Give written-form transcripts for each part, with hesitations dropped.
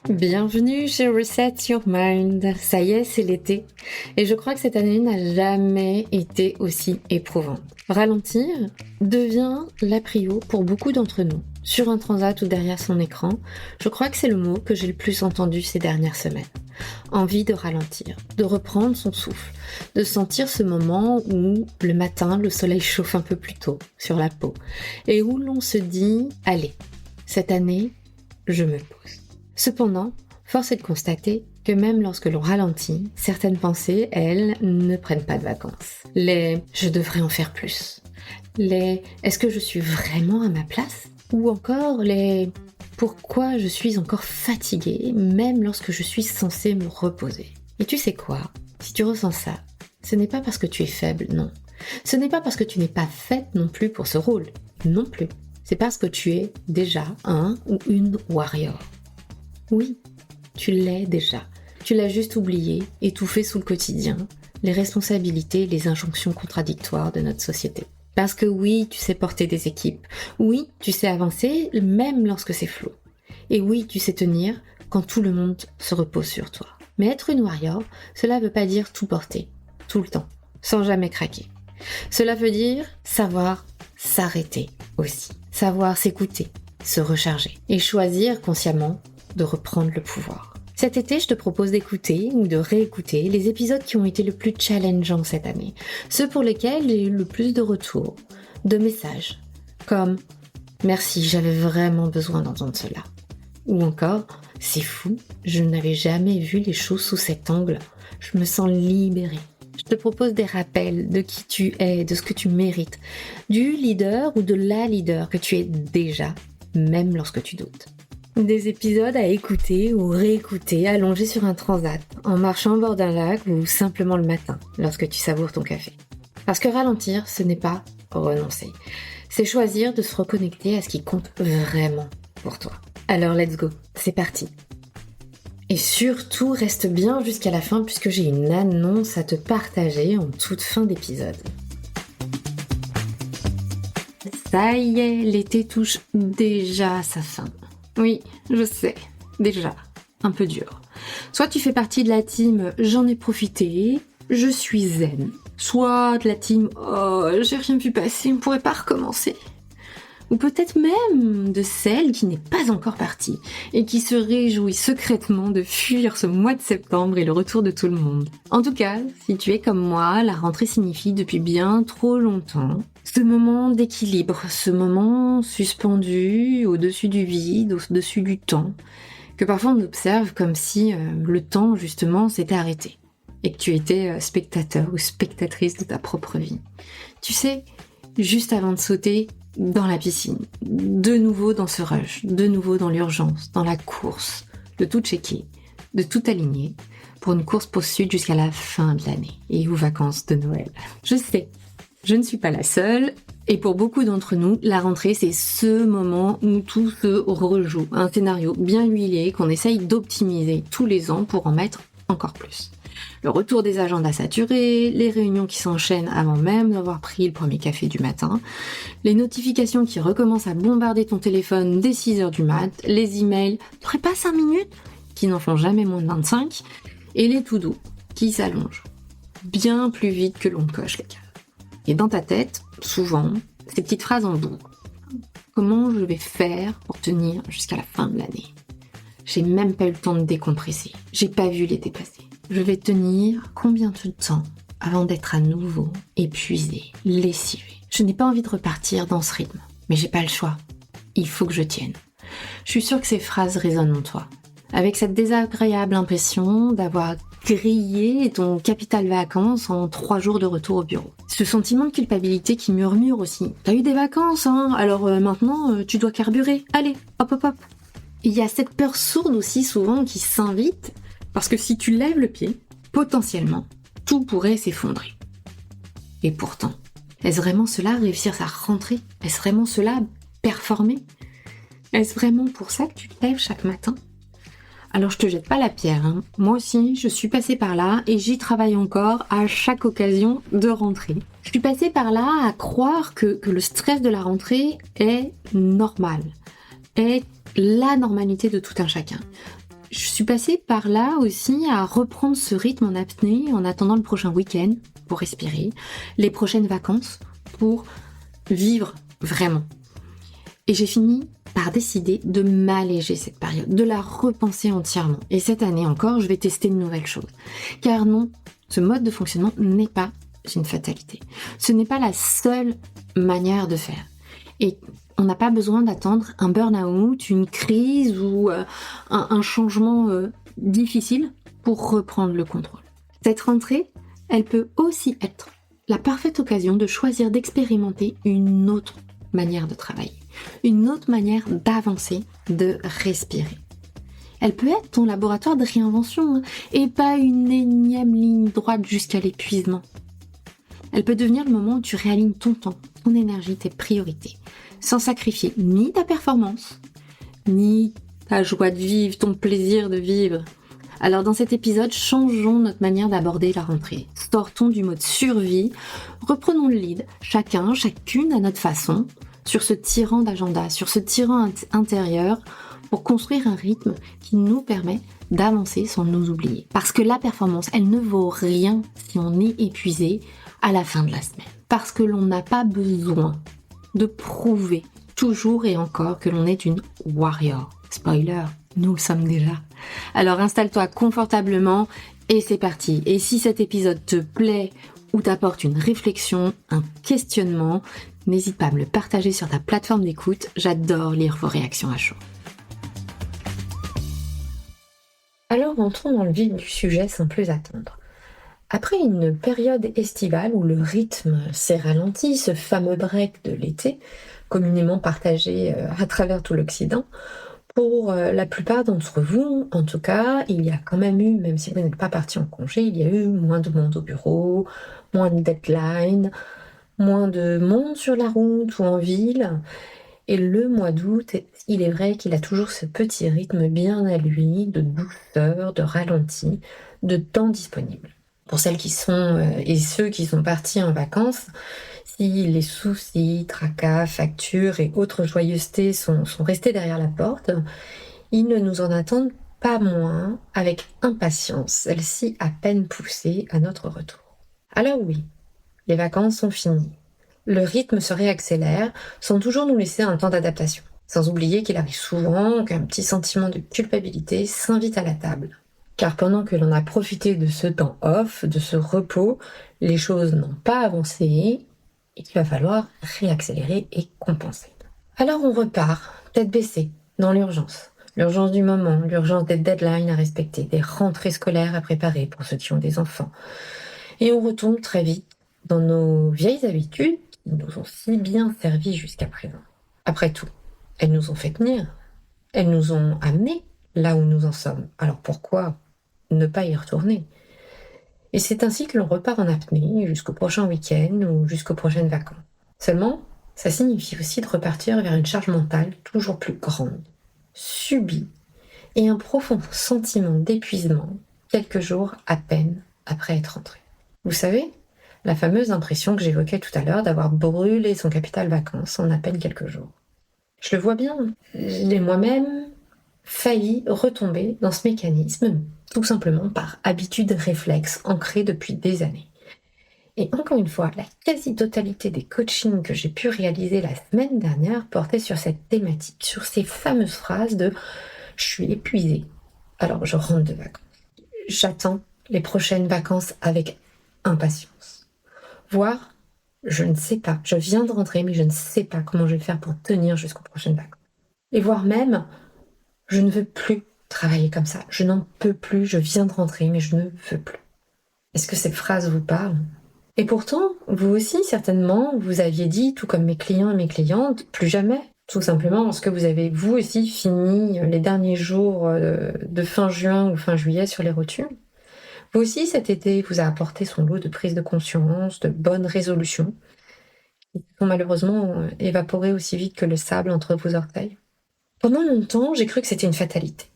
Bienvenue chez Reset Your Mind. Ça y est, c'est l'été. Et je crois que cette année n'a jamais été aussi éprouvante. Ralentir devient la prio pour beaucoup d'entre nous. Sur un transat ou derrière son écran, je crois que c'est le mot que j'ai le plus entendu ces dernières semaines. Envie de ralentir, de reprendre son souffle, de sentir ce moment où le matin, le soleil chauffe un peu plus tôt sur la peau et où l'on se dit « Allez, cette année, je me pose ». Cependant, force est de constater que même lorsque l'on ralentit, certaines pensées, elles, ne prennent pas de vacances. Les « je devrais en faire plus », les « est-ce que je suis vraiment à ma place ?» ou encore les « pourquoi je suis encore fatiguée même lorsque je suis censée me reposer ?» Et tu sais quoi ? Si tu ressens ça, ce n'est pas parce que tu es faible, non. Ce n'est pas parce que tu n'es pas faite non plus pour ce rôle, non plus. C'est parce que tu es déjà un ou une warrior. Oui, tu l'es déjà. Tu l'as juste oublié, étouffé sous le quotidien, les responsabilités et les injonctions contradictoires de notre société. Parce que oui, tu sais porter des équipes. Oui, tu sais avancer, même lorsque c'est flou. Et oui, tu sais tenir quand tout le monde se repose sur toi. Mais être une warrior, cela veut pas dire tout porter, tout le temps, sans jamais craquer. Cela veut dire savoir s'arrêter aussi. Savoir s'écouter, se recharger et choisir consciemment de reprendre le pouvoir. Cet été, je te propose d'écouter ou de réécouter les épisodes qui ont été le plus challengeants cette année, ceux pour lesquels j'ai eu le plus de retours, de messages, comme « Merci, j'avais vraiment besoin d'entendre cela » ou encore « C'est fou, je n'avais jamais vu les choses sous cet angle, je me sens libérée ». Je te propose des rappels de qui tu es, de ce que tu mérites, du leader ou de la leader que tu es déjà, même lorsque tu doutes. Des épisodes à écouter ou réécouter allongés sur un transat, en marchant au bord d'un lac ou simplement le matin, lorsque tu savoures ton café. Parce que ralentir, ce n'est pas renoncer. C'est choisir de se reconnecter à ce qui compte vraiment pour toi. Alors let's go, c'est parti. Et surtout, reste bien jusqu'à la fin puisque j'ai une annonce à te partager en toute fin d'épisode. Ça y est, l'été touche déjà à sa fin. Oui, je sais, déjà, un peu dur. Soit tu fais partie de la team « j'en ai profité, je suis zen », soit de la team « oh, j'ai rien vu passer, on ne pourrait pas recommencer ». Ou peut-être même de celle qui n'est pas encore partie et qui se réjouit secrètement de fuir ce mois de septembre et le retour de tout le monde. En tout cas, si tu es comme moi, la rentrée signifie depuis bien trop longtemps ce moment d'équilibre, ce moment suspendu au-dessus du vide, au-dessus du temps, que parfois on observe comme si le temps justement s'était arrêté et que tu étais spectateur ou spectatrice de ta propre vie. Tu sais, juste avant de sauter dans la piscine, de nouveau dans ce rush, de nouveau dans l'urgence, dans la course, de tout checker, de tout aligner pour une course poursuite jusqu'à la fin de l'année et aux vacances de Noël. Je sais, je ne suis pas la seule et pour beaucoup d'entre nous, la rentrée c'est ce moment où tout se rejoue, un scénario bien huilé qu'on essaye d'optimiser tous les ans pour en mettre encore plus. Le retour des agendas saturés, les réunions qui s'enchaînent avant même d'avoir pris le premier café du matin, les notifications qui recommencent à bombarder ton téléphone dès 6h du mat, les emails « t'aurais pas 5 minutes ?» qui n'en font jamais moins de 25, et les to-do qui s'allongent bien plus vite que l'on coche les cases. Et dans ta tête, souvent, ces petites phrases en boucle. Comment je vais faire pour tenir jusqu'à la fin de l'année ? J'ai même pas eu le temps de décompresser. J'ai pas vu l'été passer. Je vais tenir combien de temps avant d'être à nouveau épuisée, lessivée. Je n'ai pas envie de repartir dans ce rythme, mais j'ai pas le choix. Il faut que je tienne. Je suis sûre que ces phrases résonnent en toi. Avec cette désagréable impression d'avoir grillé ton capital vacances en 3 jours de retour au bureau. Ce sentiment de culpabilité qui murmure aussi. T'as eu des vacances, hein ? Alors maintenant, tu dois carburer. Allez, hop, hop, hop. Il y a cette peur sourde aussi souvent qui s'invite parce que si tu lèves le pied, potentiellement, tout pourrait s'effondrer. Et pourtant, est-ce vraiment cela réussir à rentrer ? Est-ce vraiment cela performer ? Est-ce vraiment pour ça que tu te lèves chaque matin ? Alors je te jette pas la pierre, hein. Moi aussi je suis passée par là et j'y travaille encore à chaque occasion de rentrer. Je suis passée par là à croire que le stress de la rentrée est normal, est la normalité de tout un chacun. Je suis passée par là aussi à reprendre ce rythme en apnée en attendant le prochain week-end pour respirer, les prochaines vacances pour vivre vraiment. Et j'ai fini par décider de m'alléger cette période, de la repenser entièrement. Et cette année encore, je vais tester de nouvelles choses. Car non, ce mode de fonctionnement n'est pas une fatalité. Ce n'est pas la seule manière de faire. Et on n'a pas besoin d'attendre un burn-out, une crise ou un changement difficile pour reprendre le contrôle. Cette rentrée, elle peut aussi être la parfaite occasion de choisir d'expérimenter une autre manière de travailler, une autre manière d'avancer, de respirer. Elle peut être ton laboratoire de réinvention et pas une énième ligne droite jusqu'à l'épuisement. Elle peut devenir le moment où tu réalignes ton temps, ton énergie, tes priorités, sans sacrifier ni ta performance, ni ta joie de vivre, ton plaisir de vivre. Alors dans cet épisode, changeons notre manière d'aborder la rentrée. Sortons du mode survie, reprenons le lead, chacune à notre façon, sur ce tyran d'agenda, sur ce tyran intérieur, pour construire un rythme qui nous permet d'avancer sans nous oublier. Parce que la performance, elle ne vaut rien si on est épuisé à la fin de la semaine. Parce que l'on n'a pas besoin de prouver toujours et encore que l'on est une warrior. Spoiler, nous le sommes déjà. Alors installe-toi confortablement et c'est parti. Et si cet épisode te plaît ou t'apporte une réflexion, un questionnement, n'hésite pas à me le partager sur ta plateforme d'écoute. J'adore lire vos réactions à chaud. Alors entrons dans le vif du sujet sans plus attendre. Après une période estivale où le rythme s'est ralenti, ce fameux break de l'été, communément partagé à travers tout l'Occident, pour la plupart d'entre vous, en tout cas, il y a quand même eu, même si vous n'êtes pas parti en congé, il y a eu moins de monde au bureau, moins de deadline, moins de monde sur la route ou en ville. Et le mois d'août, il est vrai qu'il a toujours ce petit rythme bien à lui, de douceur, de ralenti, de temps disponible. Pour celles qui sont et ceux qui sont partis en vacances, si les soucis, tracas, factures et autres joyeusetés sont restés derrière la porte, ils ne nous en attendent pas moins avec impatience, celle-ci à peine poussée à notre retour. Alors oui, les vacances sont finies. Le rythme se réaccélère sans toujours nous laisser un temps d'adaptation. Sans oublier qu'il arrive souvent qu'un petit sentiment de culpabilité s'invite à la table. Car pendant que l'on a profité de ce temps off, de ce repos, les choses n'ont pas avancé et qu'il va falloir réaccélérer et compenser. Alors on repart, tête baissée, dans l'urgence. L'urgence du moment, l'urgence des deadlines à respecter, des rentrées scolaires à préparer pour ceux qui ont des enfants. Et on retombe très vite dans nos vieilles habitudes qui nous ont si bien servi jusqu'à présent. Après tout, elles nous ont fait tenir, elles nous ont amenés là où nous en sommes. Alors pourquoi ne pas y retourner? Et c'est ainsi que l'on repart en apnée jusqu'au prochain week-end ou jusqu'aux prochaines vacances. Seulement, ça signifie aussi de repartir vers une charge mentale toujours plus grande, subie, et un profond sentiment d'épuisement quelques jours à peine après être rentré. Vous savez, la fameuse impression que j'évoquais tout à l'heure d'avoir brûlé son capital vacances en à peine quelques jours. Je le vois bien, j'ai moi-même failli retomber dans ce mécanisme, tout simplement par habitude réflexe ancrée depuis des années. Et encore une fois, la quasi-totalité des coachings que j'ai pu réaliser la semaine dernière portaient sur cette thématique, sur ces fameuses phrases de « je suis épuisée, alors je rentre de vacances ». J'attends les prochaines vacances avec impatience. Voire, je ne sais pas, je viens de rentrer, mais je ne sais pas comment je vais faire pour tenir jusqu'aux prochaines vacances. Et voire même, je ne veux plus travailler comme ça, je n'en peux plus, je viens de rentrer, mais je ne veux plus. Est-ce que ces phrases vous parlent? Et pourtant, vous aussi, certainement, vous aviez dit, tout comme mes clients et mes clientes, plus jamais. Tout simplement parce que vous avez, vous aussi, fini les derniers jours de fin juin ou fin juillet sur les rotules. Vous aussi, cet été, vous a apporté son lot de prise de conscience, de bonnes résolutions, qui sont malheureusement évaporées aussi vite que le sable entre vos orteils. Pendant longtemps, j'ai cru que c'était une fatalité.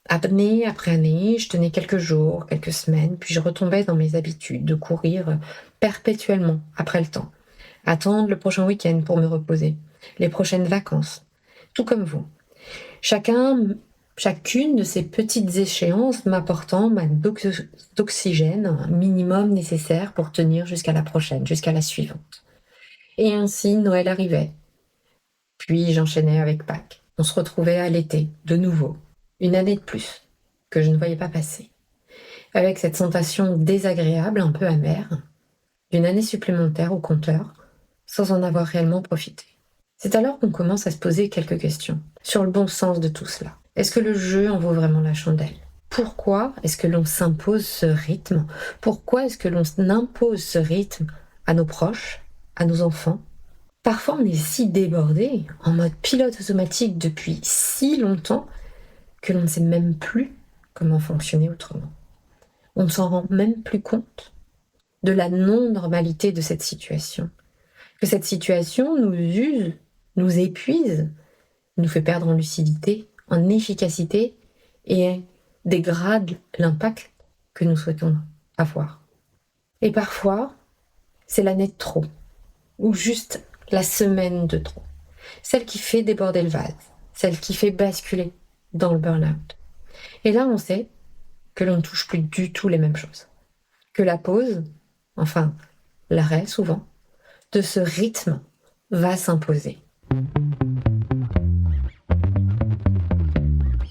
Année après année, je tenais quelques jours, quelques semaines, puis je retombais dans mes habitudes de courir perpétuellement après le temps. Attendre le prochain week-end pour me reposer, les prochaines vacances, tout comme vous. Chacune de ces petites échéances m'apportant ma dose d'oxygène minimum nécessaire pour tenir jusqu'à la prochaine, jusqu'à la suivante. Et ainsi, Noël arrivait. Puis j'enchaînais avec Pâques. On se retrouvait à l'été, de nouveau. Une année de plus, que je ne voyais pas passer. Avec cette sensation désagréable, un peu amère, d'une année supplémentaire au compteur, sans en avoir réellement profité. C'est alors qu'on commence à se poser quelques questions sur le bon sens de tout cela. Est-ce que le jeu en vaut vraiment la chandelle? Pourquoi est-ce que l'on s'impose ce rythme? Pourquoi est-ce que l'on impose ce rythme à nos proches, à nos enfants? Parfois, on est si débordé, en mode pilote automatique depuis si longtemps, que l'on ne sait même plus comment fonctionner autrement. On ne s'en rend même plus compte de la non-normalité de cette situation. Que cette situation nous use, nous épuise, nous fait perdre en lucidité, en efficacité et dégrade l'impact que nous souhaitons avoir. Et parfois, c'est l'année de trop, ou juste la semaine de trop. Celle qui fait déborder le vase, celle qui fait basculer dans le burn-out. Et là, on sait que l'on ne touche plus du tout les mêmes choses. Que la pause, enfin l'arrêt souvent, de ce rythme va s'imposer.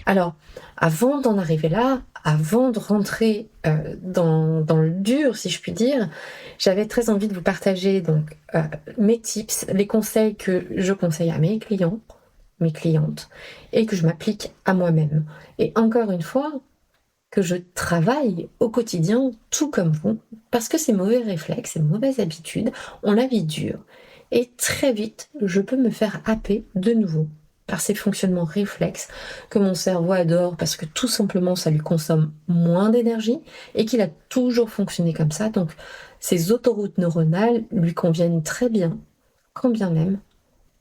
Alors, avant d'en arriver là, avant de rentrer dans le dur, si je puis dire, j'avais très envie de vous partager donc mes tips, les conseils que je conseille à mes clients, mes clientes, et que je m'applique à moi-même. Et encore une fois, que je travaille au quotidien, tout comme vous, parce que ces mauvais réflexes, ces mauvaises habitudes, on la vie dure. Et très vite, je peux me faire happer de nouveau par ces fonctionnements réflexes que mon cerveau adore parce que tout simplement ça lui consomme moins d'énergie et qu'il a toujours fonctionné comme ça. Donc ces autoroutes neuronales lui conviennent très bien, quand bien même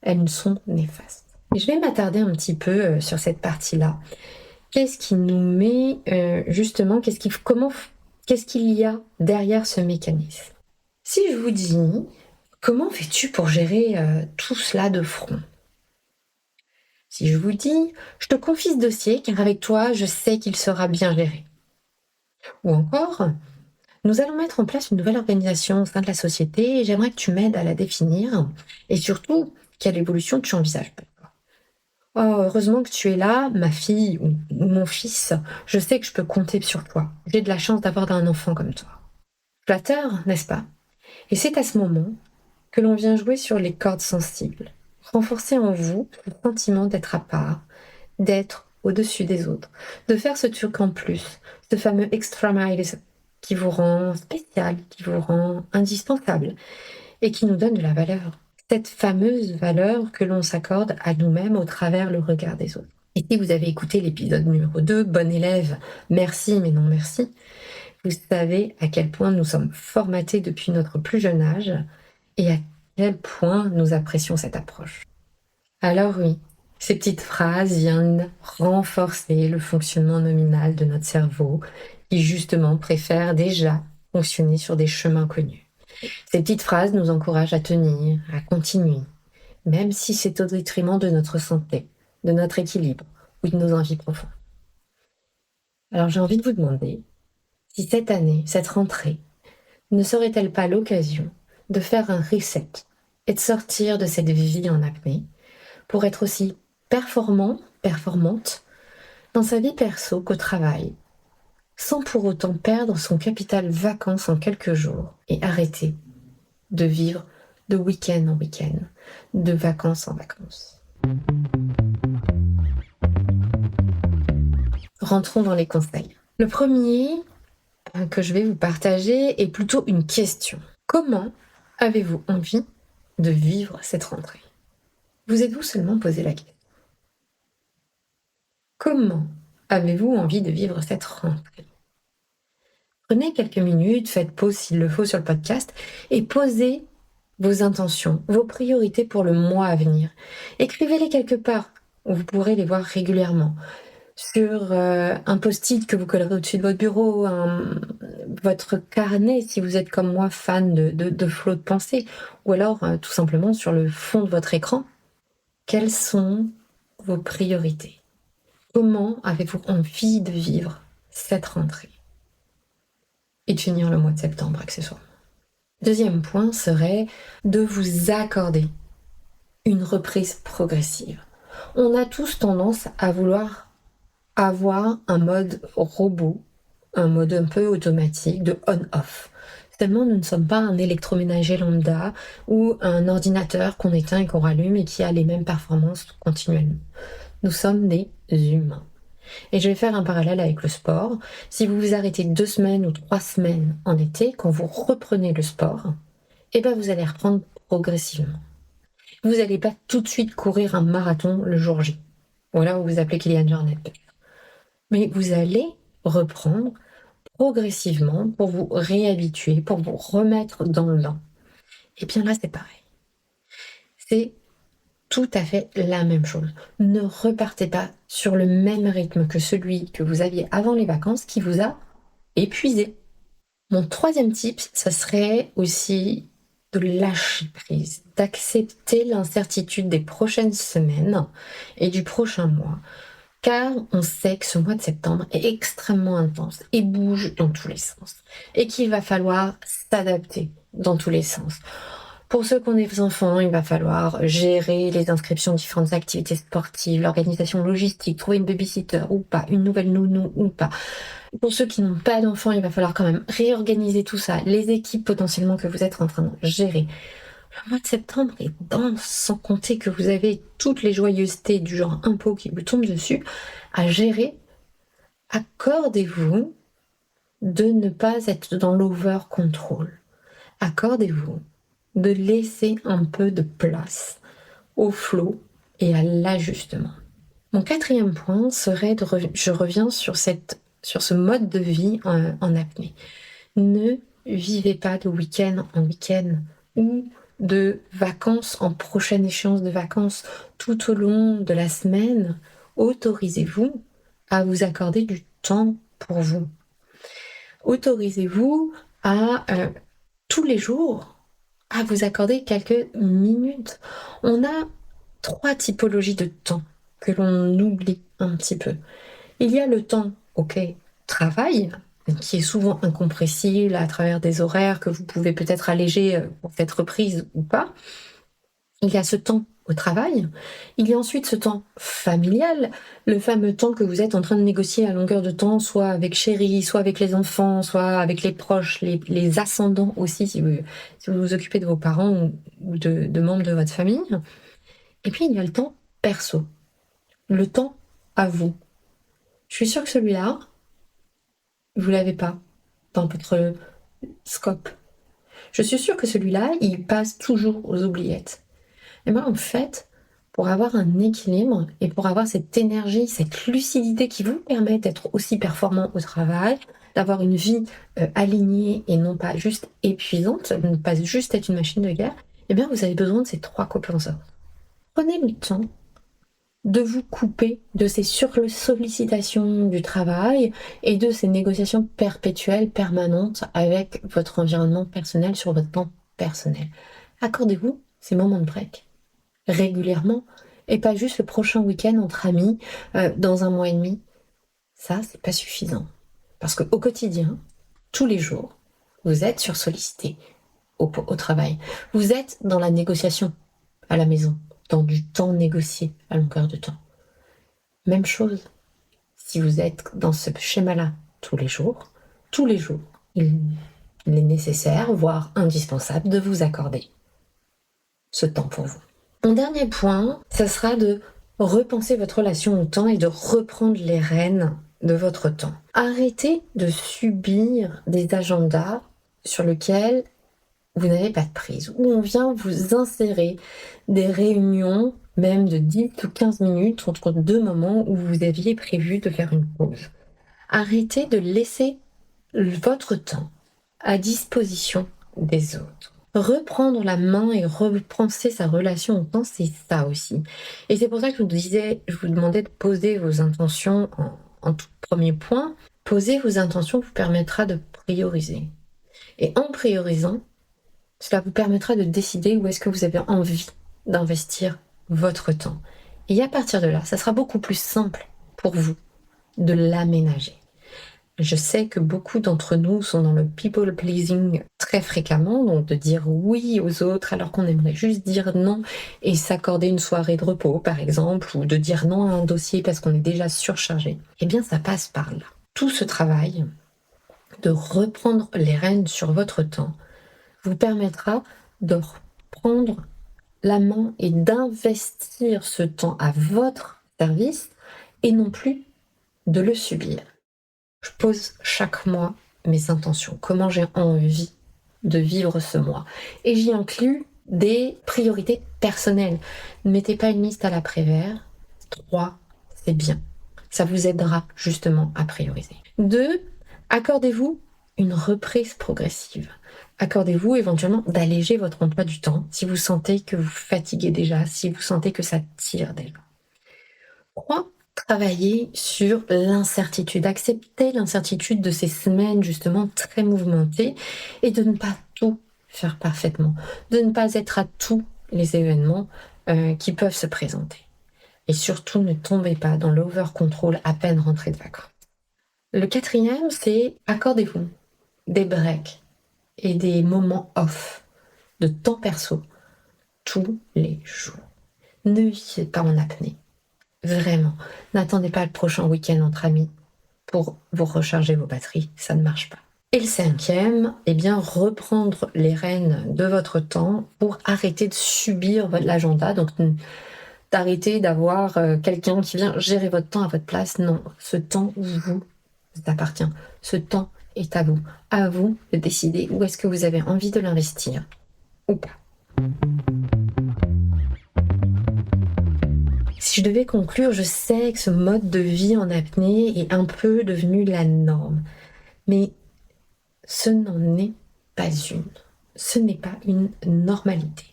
elles sont néfastes. Et je vais m'attarder un petit peu sur cette partie-là. Qu'est-ce qui nous met justement, qu'est-ce qu'il y a derrière ce mécanisme? Si je vous dis, comment fais-tu pour gérer tout cela de front? Si je vous dis, je te confie ce dossier car avec toi, je sais qu'il sera bien géré. Ou encore, nous allons mettre en place une nouvelle organisation au sein de la société et j'aimerais que tu m'aides à la définir et surtout, quelle évolution tu envisages pour toi. Oh, heureusement que tu es là, ma fille ou mon fils, je sais que je peux compter sur toi. J'ai de la chance d'avoir un enfant comme toi. Flatteur, n'est-ce pas? Et c'est à ce moment que l'on vient jouer sur les cordes sensibles, renforcer en vous le sentiment d'être à part, d'être au-dessus des autres, de faire ce truc en plus, ce fameux extra mile qui vous rend spécial, qui vous rend indispensable et qui nous donne de la valeur. Cette fameuse valeur que l'on s'accorde à nous-mêmes au travers le regard des autres. Et si vous avez écouté l'épisode numéro 2, bon élève, merci mais non merci, vous savez à quel point nous sommes formatés depuis notre plus jeune âge et à quel point nous apprécions cette approche. Alors oui, ces petites phrases viennent renforcer le fonctionnement nominal de notre cerveau qui justement préfère déjà fonctionner sur des chemins connus. Ces petites phrases nous encouragent à tenir, à continuer, même si c'est au détriment de notre santé, de notre équilibre ou de nos envies profondes. Alors j'ai envie de vous demander si cette année, cette rentrée, ne serait-elle pas l'occasion de faire un reset et de sortir de cette vie en apnée pour être aussi performante dans sa vie perso qu'au travail, sans pour autant perdre son capital vacances en quelques jours et arrêter de vivre de week-end en week-end, de vacances en vacances. Rentrons dans les conseils. Le premier que je vais vous partager est plutôt une question. Comment avez-vous envie de vivre cette rentrée? Vous êtes-vous seulement posé la question? Comment avez-vous envie de vivre cette rentrée? Prenez quelques minutes, faites pause s'il le faut sur le podcast et posez vos intentions, vos priorités pour le mois à venir. Écrivez-les quelque part où vous pourrez les voir régulièrement. sur un post-it que vous collerez au-dessus de votre bureau, votre carnet si vous êtes comme moi fan de flow de pensée, ou alors tout simplement sur le fond de votre écran. Quelles sont vos priorités? Comment avez-vous envie de vivre cette rentrée et de finir le mois de septembre accessoirement? Deuxième point serait de vous accorder une reprise progressive. On a tous tendance à vouloir avoir un mode robot, un mode un peu automatique de on-off. Seulement, nous ne sommes pas un électroménager lambda ou un ordinateur qu'on éteint et qu'on rallume et qui a les mêmes performances continuellement. Nous sommes des humains. Et je vais faire un parallèle avec le sport. Si vous vous arrêtez 2 semaines ou 3 semaines en été, quand vous reprenez le sport, eh ben vous allez reprendre progressivement. Vous n'allez pas tout de suite courir un marathon le jour J. Voilà, vous vous appelez Kylian Jornet. Mais vous allez reprendre progressivement pour vous réhabituer, pour vous remettre dans le bain. Et bien là, c'est pareil. C'est tout à fait la même chose. Ne repartez pas sur le même rythme que celui que vous aviez avant les vacances qui vous a épuisé. Mon troisième tip, ça serait aussi de lâcher prise, d'accepter l'incertitude des prochaines semaines et du prochain mois, car on sait que ce mois de septembre est extrêmement intense et bouge dans tous les sens, et qu'il va falloir s'adapter dans tous les sens. Pour ceux qui ont des enfants, il va falloir gérer les inscriptions, différentes activités sportives, l'organisation logistique, trouver une babysitter ou pas, une nouvelle nounou ou pas. Pour ceux qui n'ont pas d'enfants, il va falloir quand même réorganiser tout ça, les équipes potentiellement que vous êtes en train de gérer. Le mois de septembre est dense, sans compter que vous avez toutes les joyeusetés du genre impôt qui vous tombent dessus à gérer. Accordez-vous de ne pas être dans l'over-control. Accordez-vous de laisser un peu de place au flow et à l'ajustement. Mon quatrième point serait je reviens sur ce mode de vie en apnée. Ne vivez pas de week-end en week-end ou de vacances en prochaine échéance de vacances tout au long de la semaine. Autorisez-vous à vous accorder du temps pour vous. Autorisez-vous à tous les jours à vous accorder quelques minutes. On a 3 typologies de temps que l'on oublie un petit peu. Il y a le temps, travail, qui est souvent incompressible à travers des horaires que vous pouvez peut-être alléger pour cette reprise ou pas. Il y a ce temps au travail. Il y a ensuite ce temps familial, le fameux temps que vous êtes en train de négocier à longueur de temps, soit avec chéri, soit avec les enfants, soit avec les proches, les ascendants aussi, si vous vous occupez de vos parents ou de membres de votre famille. Et puis il y a le temps perso, le temps à vous. Je suis sûre que celui-là, vous l'avez pas dans votre scope. Je suis sûre que celui-là, il passe toujours aux oubliettes. Et bien en fait, pour avoir un équilibre et pour avoir cette énergie, cette lucidité qui vous permet d'être aussi performant au travail, d'avoir une vie alignée et non pas juste épuisante, ne pas juste être une machine de guerre, eh bien vous avez besoin de ces 3 composantes. Prenez le temps de vous couper de ces sursollicitations du travail et de ces négociations perpétuelles, permanentes avec votre environnement personnel sur votre plan personnel. Accordez-vous ces moments de break régulièrement et pas juste le prochain week-end entre amis dans un mois et demi. Ça, c'est pas suffisant. Parce qu'au quotidien, tous les jours, vous êtes sursollicité au travail. Vous êtes dans la négociation à la maison, dans du temps négocié à longueur de temps. Même chose, si vous êtes dans ce schéma-là tous les jours, il est nécessaire, voire indispensable, de vous accorder ce temps pour vous. Mon dernier point, ça sera de repenser votre relation au temps et de reprendre les rênes de votre temps. Arrêtez de subir des agendas sur lesquels vous n'avez pas de prise, où on vient vous insérer des réunions, même de 10 ou 15 minutes entre 2 moments où vous aviez prévu de faire une pause. Arrêtez de laisser votre temps à disposition des autres. Reprendre la main et repenser sa relation au temps, c'est ça aussi. Et c'est pour ça que je vous demandais de poser vos intentions en tout premier point. Poser vos intentions vous permettra de prioriser. Et en priorisant, cela vous permettra de décider où est-ce que vous avez envie d'investir votre temps. Et à partir de là, ça sera beaucoup plus simple pour vous de l'aménager. Je sais que beaucoup d'entre nous sont dans le people pleasing très fréquemment, donc de dire oui aux autres alors qu'on aimerait juste dire non et s'accorder une soirée de repos par exemple, ou de dire non à un dossier parce qu'on est déjà surchargé. Eh bien ça passe par là. Tout ce travail de reprendre les rênes sur votre temps vous permettra de reprendre la main et d'investir ce temps à votre service et non plus de le subir. Je pose chaque mois mes intentions, comment j'ai envie de vivre ce mois. Et j'y inclus des priorités personnelles. Ne mettez pas une liste à la Prévert. 3, c'est bien. Ça vous aidera justement à prioriser. 2, accordez-vous une reprise progressive. Accordez-vous éventuellement d'alléger votre emploi du temps si vous sentez que vous fatiguez déjà, si vous sentez que ça tire déjà. 3, travailler sur l'incertitude, accepter l'incertitude de ces semaines justement très mouvementées et de ne pas tout faire parfaitement, de ne pas être à tous les événements qui peuvent se présenter. Et surtout, ne tombez pas dans l'over-control à peine rentré de vacances. Le 4e, c'est accordez-vous des breaks et des moments off de temps perso tous les jours. Ne vivez pas en apnée. Vraiment, n'attendez pas le prochain week-end entre amis pour vous recharger vos batteries, ça ne marche pas. Et le 5e, eh bien, reprendre les rênes de votre temps pour arrêter de subir l'agenda, donc d'arrêter d'avoir quelqu'un qui vient gérer votre temps à votre place. Non, ce temps vous appartient. Ce temps est à vous. À vous de décider où est-ce que vous avez envie de l'investir ou pas. Si je devais conclure, je sais que ce mode de vie en apnée est un peu devenu la norme. Mais ce n'en est pas une. Ce n'est pas une normalité.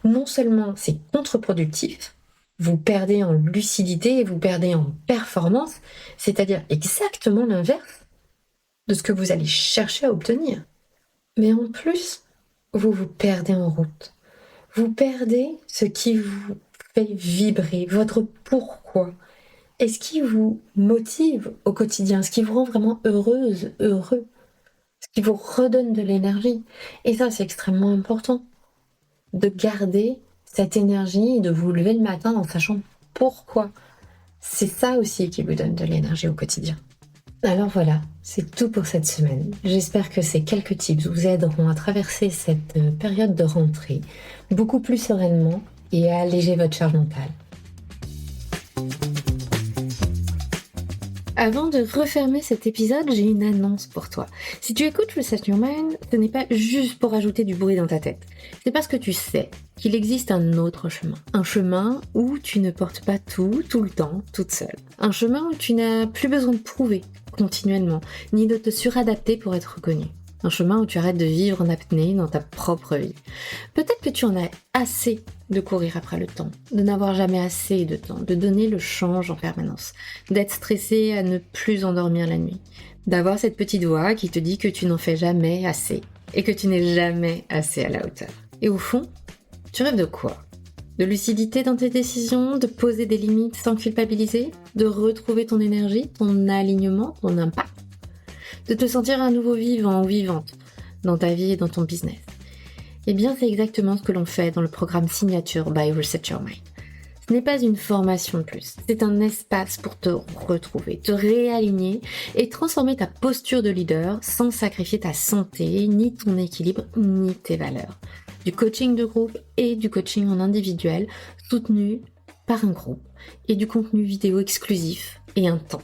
Non seulement c'est contre-productif, vous perdez en lucidité et vous perdez en performance, c'est-à-dire exactement l'inverse de ce que vous allez chercher à obtenir. Mais en plus, vous vous perdez en route. Vous perdez ce qui vous fait vibrer, votre pourquoi, et ce qui vous motive au quotidien, ce qui vous rend vraiment heureuse, heureux, ce qui vous redonne de l'énergie. Et ça, c'est extrêmement important, de garder cette énergie et de vous lever le matin en sachant pourquoi. C'est ça aussi qui vous donne de l'énergie au quotidien. Alors voilà, c'est tout pour cette semaine. J'espère que ces quelques tips vous aideront à traverser cette période de rentrée beaucoup plus sereinement et à alléger votre charge mentale. Avant de refermer cet épisode, j'ai une annonce pour toi. Si tu écoutes Reset Your Mind, ce n'est pas juste pour ajouter du bruit dans ta tête. C'est parce que tu sais qu'il existe un autre chemin. Un chemin où tu ne portes pas tout le temps, toute seule. Un chemin où tu n'as plus besoin de prouver continuellement, ni de te suradapter pour être reconnu. Un chemin où tu arrêtes de vivre en apnée dans ta propre vie. Peut-être que tu en as assez de courir après le temps, de n'avoir jamais assez de temps, de donner le change en permanence, d'être stressé à ne plus endormir la nuit, d'avoir cette petite voix qui te dit que tu n'en fais jamais assez et que tu n'es jamais assez à la hauteur. Et au fond, tu rêves de quoi ? De lucidité dans tes décisions, de poser des limites sans culpabiliser, de retrouver ton énergie, ton alignement, ton impact, de te sentir à nouveau vivant ou vivante dans ta vie et dans ton business. Eh bien, c'est exactement ce que l'on fait dans le programme Signature by Reset Your Mind. Ce n'est pas une formation de plus, c'est un espace pour te retrouver, te réaligner et transformer ta posture de leader sans sacrifier ta santé, ni ton équilibre, ni tes valeurs. Du coaching de groupe et du coaching en individuel soutenu par un groupe et du contenu vidéo exclusif et intense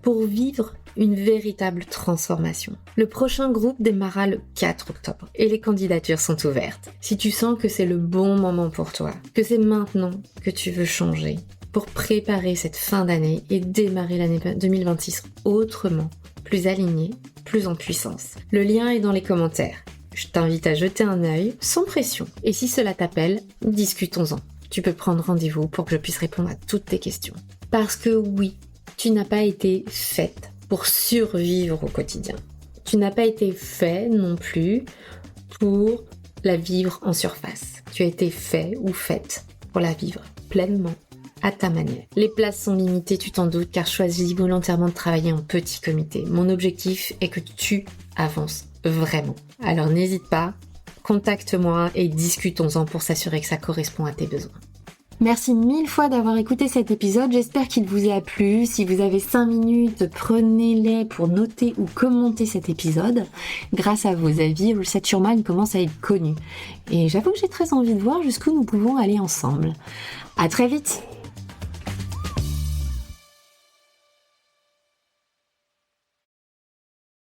pour vivre une véritable transformation. Le prochain groupe démarrera le 4 octobre et les candidatures sont ouvertes. Si tu sens que c'est le bon moment pour toi, que c'est maintenant que tu veux changer pour préparer cette fin d'année et démarrer l'année 2026 autrement, plus aligné, plus en puissance. Le lien est dans les commentaires. je t'invite à jeter un œil sans pression. Et si cela t'appelle, discutons-en. Tu peux prendre rendez-vous pour que je puisse répondre à toutes tes questions. Parce que oui, tu n'as pas été faite pour survivre au quotidien. Tu n'as pas été fait non plus pour la vivre en surface. Tu as été fait ou faite pour la vivre pleinement, à ta manière. Les places sont limitées, tu t'en doutes, car je choisis volontairement de travailler en petit comité. Mon objectif est que tu avances vraiment. Alors n'hésite pas, contacte-moi et discutons-en pour s'assurer que ça correspond à tes besoins. Merci 1000 fois d'avoir écouté cet épisode, j'espère qu'il vous a plu. Si vous avez 5 minutes, prenez-les pour noter ou commenter cet épisode. Grâce à vos avis, Reset Your Mind commence à être connu. Et j'avoue que j'ai très envie de voir jusqu'où nous pouvons aller ensemble. À très vite!